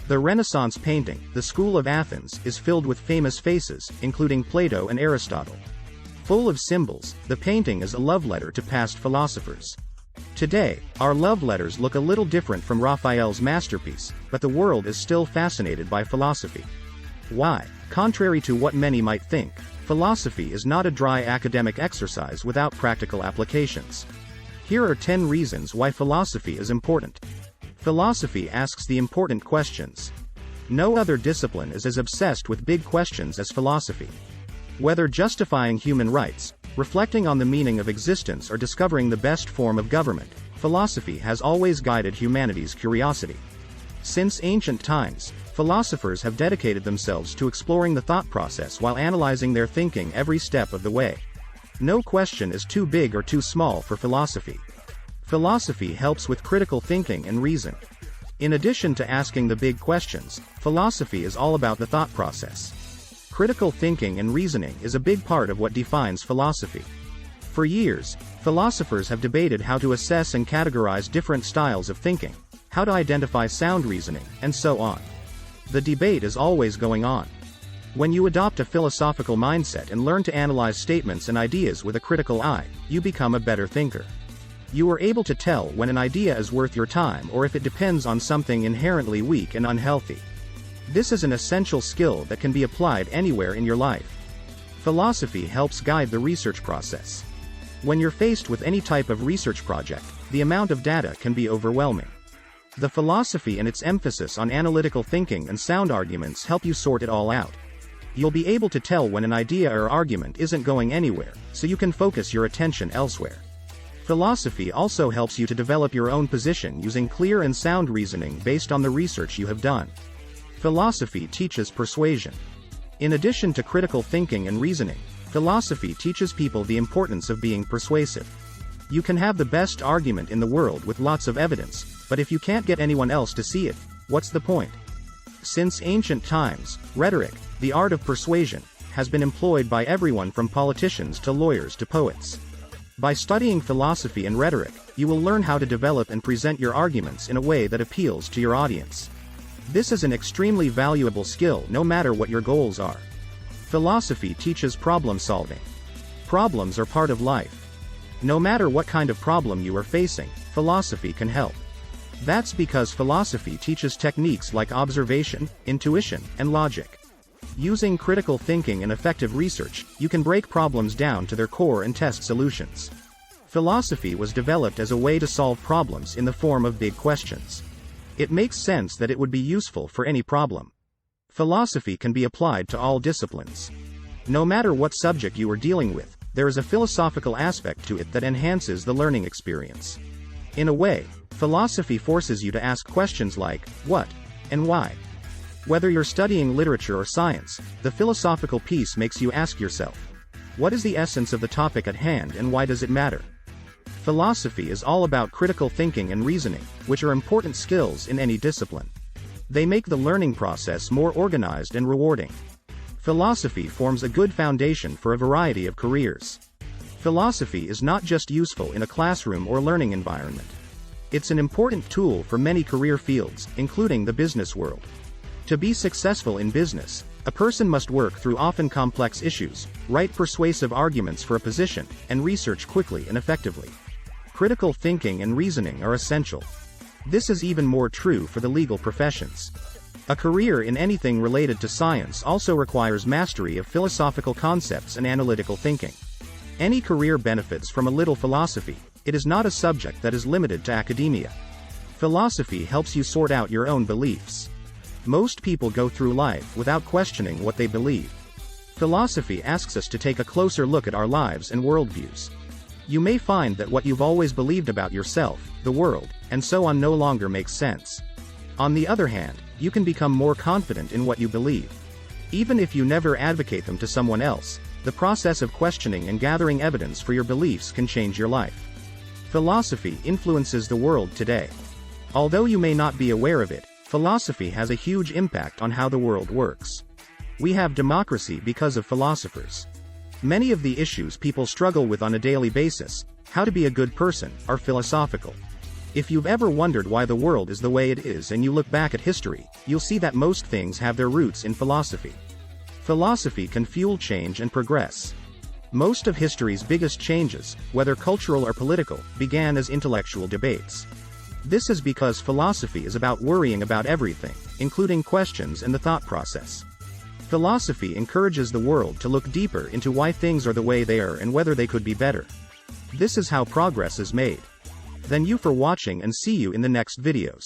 The Renaissance painting, the School of Athens, is filled with famous faces, including Plato and Aristotle. Full of symbols, the painting is a love letter to past philosophers. Today, our love letters look a little different from Raphael's masterpiece, but the world is still fascinated by philosophy. Why? Contrary to what many might think, philosophy is not a dry academic exercise without practical applications. Here are 10 reasons why philosophy is important. Philosophy asks the important questions. No other discipline is as obsessed with big questions as philosophy. Whether justifying human rights, reflecting on the meaning of existence, or discovering the best form of government, philosophy has always guided humanity's curiosity. Since ancient times, philosophers have dedicated themselves to exploring the thought process while analyzing their thinking every step of the way. No question is too big or too small for philosophy. Philosophy helps with critical thinking and reason. In addition to asking the big questions, philosophy is all about the thought process. Critical thinking and reasoning is a big part of what defines philosophy. For years, philosophers have debated how to assess and categorize different styles of thinking, how to identify sound reasoning, and so on. The debate is always going on. When you adopt a philosophical mindset and learn to analyze statements and ideas with a critical eye, you become a better thinker. You are able to tell when an idea is worth your time or if it depends on something inherently weak and unhealthy. This is an essential skill that can be applied anywhere in your life. Philosophy helps guide the research process. When you're faced with any type of research project, the amount of data can be overwhelming. The philosophy and its emphasis on analytical thinking and sound arguments help you sort it all out. You'll be able to tell when an idea or argument isn't going anywhere, so you can focus your attention elsewhere. Philosophy also helps you to develop your own position using clear and sound reasoning based on the research you have done. Philosophy teaches persuasion. In addition to critical thinking and reasoning, philosophy teaches people the importance of being persuasive. You can have the best argument in the world with lots of evidence, but if you can't get anyone else to see it, what's the point? Since ancient times, rhetoric, the art of persuasion, has been employed by everyone from politicians to lawyers to poets. By studying philosophy and rhetoric, you will learn how to develop and present your arguments in a way that appeals to your audience. This is an extremely valuable skill no matter what your goals are. Philosophy teaches problem solving. Problems are part of life. No matter what kind of problem you are facing, philosophy can help. That's because philosophy teaches techniques like observation, intuition, and logic. Using critical thinking and effective research, you can break problems down to their core and test solutions. Philosophy was developed as a way to solve problems in the form of big questions. It makes sense that it would be useful for any problem. Philosophy can be applied to all disciplines. No matter what subject you are dealing with, there is a philosophical aspect to it that enhances the learning experience. In a way, philosophy forces you to ask questions like, what, and why. Whether you're studying literature or science, the philosophical piece makes you ask yourself, what is the essence of the topic at hand and why does it matter? Philosophy is all about critical thinking and reasoning, which are important skills in any discipline. They make the learning process more organized and rewarding. Philosophy forms a good foundation for a variety of careers. Philosophy is not just useful in a classroom or learning environment. It's an important tool for many career fields, including the business world. To be successful in business, a person must work through often complex issues, write persuasive arguments for a position, and research quickly and effectively. Critical thinking and reasoning are essential. This is even more true for the legal professions. A career in anything related to science also requires mastery of philosophical concepts and analytical thinking. Any career benefits from a little philosophy. It is not a subject that is limited to academia. Philosophy helps you sort out your own beliefs. Most people go through life without questioning what they believe. Philosophy asks us to take a closer look at our lives and worldviews. You may find that what you've always believed about yourself, the world, and so on no longer makes sense. On the other hand, you can become more confident in what you believe. Even if you never advocate them to someone else, the process of questioning and gathering evidence for your beliefs can change your life. Philosophy influences the world today. Although you may not be aware of it, philosophy has a huge impact on how the world works. We have democracy because of philosophers. Many of the issues people struggle with on a daily basis, how to be a good person, are philosophical. If you've ever wondered why the world is the way it is and you look back at history, you'll see that most things have their roots in philosophy. Philosophy can fuel change and progress. Most of history's biggest changes, whether cultural or political, began as intellectual debates. This is because philosophy is about worrying about everything, including questions and the thought process. Philosophy encourages the world to look deeper into why things are the way they are and whether they could be better. This is how progress is made. Thank you for watching and see you in the next videos.